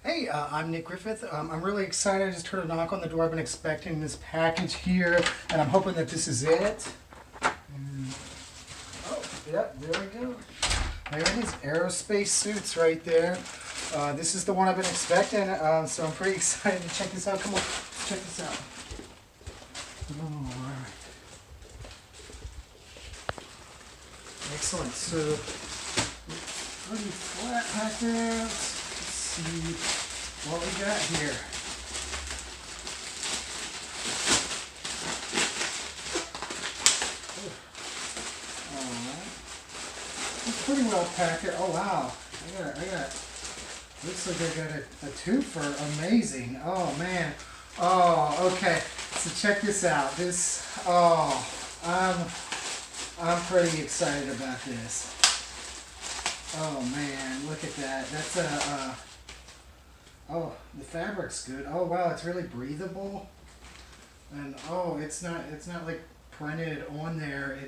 Hey, I'm Nick Griffith. I'm really excited. I just heard a knock on the door. I've been expecting this package here, and I'm hoping that this is it. Oh, yep, there we go. There it is, Aerospace Suits right there. This is the one I've been expecting, so I'm pretty excited to check this out. Come on, check this out. All right. Excellent. So, pretty flat pack there. Let's see what we got here. Alright. It's pretty well packed here. Oh wow. Looks like I got a twofer. Amazing. Oh man. Oh, okay. So check this out. I'm pretty excited about this. Oh man, look at that. That's oh, the fabric's good. Oh wow, it's really breathable. And oh, it's not like printed on there.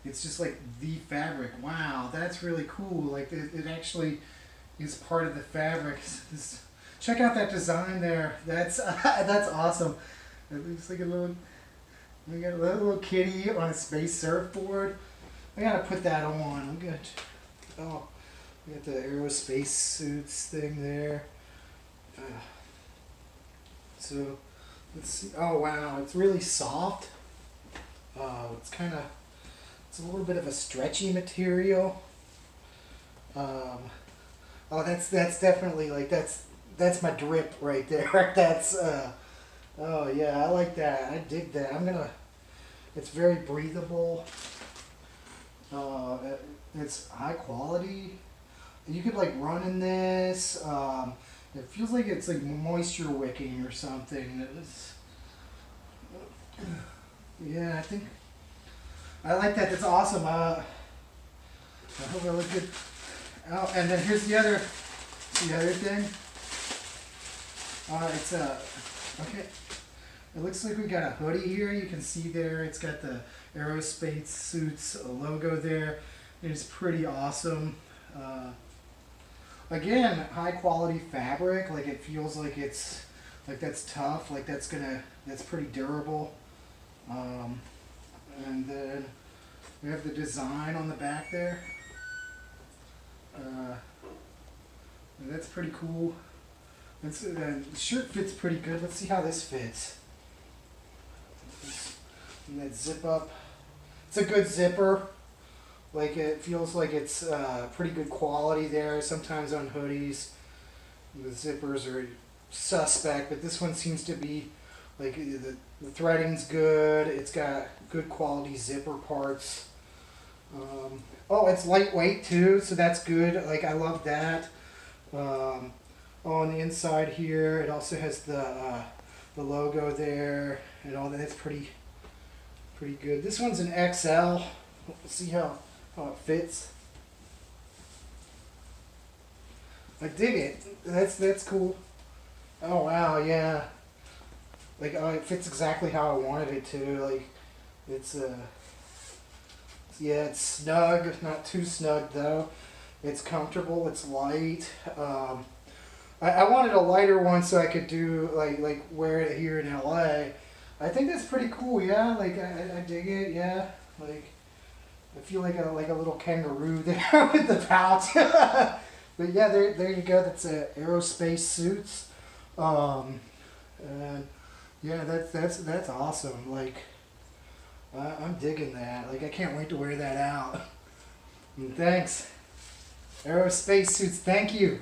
It's just like the fabric. Wow, that's really cool. Like it actually is part of the fabric. Check out that design there. That's that's awesome. It looks like we got a little kitty on a space surfboard. I gotta put that on. Oh, we got the Aerospace Suits thing there. So let's see. Oh wow, it's really soft. It's a little bit of a stretchy material. Oh, that's definitely like that's my drip right there. That's oh yeah, I like that. I dig that. It's very breathable. It's high quality. You could like run in this. It feels like it's like moisture wicking or something. Yeah, I think I like that. That's awesome. I hope I look good. Oh, and then here's the other thing. It's okay. It looks like we got a hoodie here. You can see there. It's got the Aerospace Suits logo there. It's pretty awesome. Again, high quality fabric. Like it feels like it's like that's tough. Like that's pretty durable. And then we have the design on the back there. And that's pretty cool. The shirt fits pretty good. Let's see how this fits. And that zip up. It's a good zipper. Like it feels like it's pretty good quality there. Sometimes on hoodies, the zippers are suspect, but this one seems to be like the threading's good. It's got good quality zipper parts. Oh, it's lightweight too, so that's good. Like I love that. On the inside here, it also has the logo there and all that. It's pretty good. This one's an XL. Let's see how it fits. I dig it. That's cool. Oh wow, yeah. Like it fits exactly how I wanted it to. Like it's yeah, it's snug, not too snug though. It's comfortable. It's light. I wanted a lighter one so I could do like wear it here in LA. I think that's pretty cool. Yeah, like I dig it. Yeah, like I feel like a little kangaroo there with the pouch. But yeah, there you go. That's Aerospace Suits. And yeah, that's awesome. Like I'm digging that. Like I can't wait to wear that out. And thanks, Aerospace Suits. Thank you.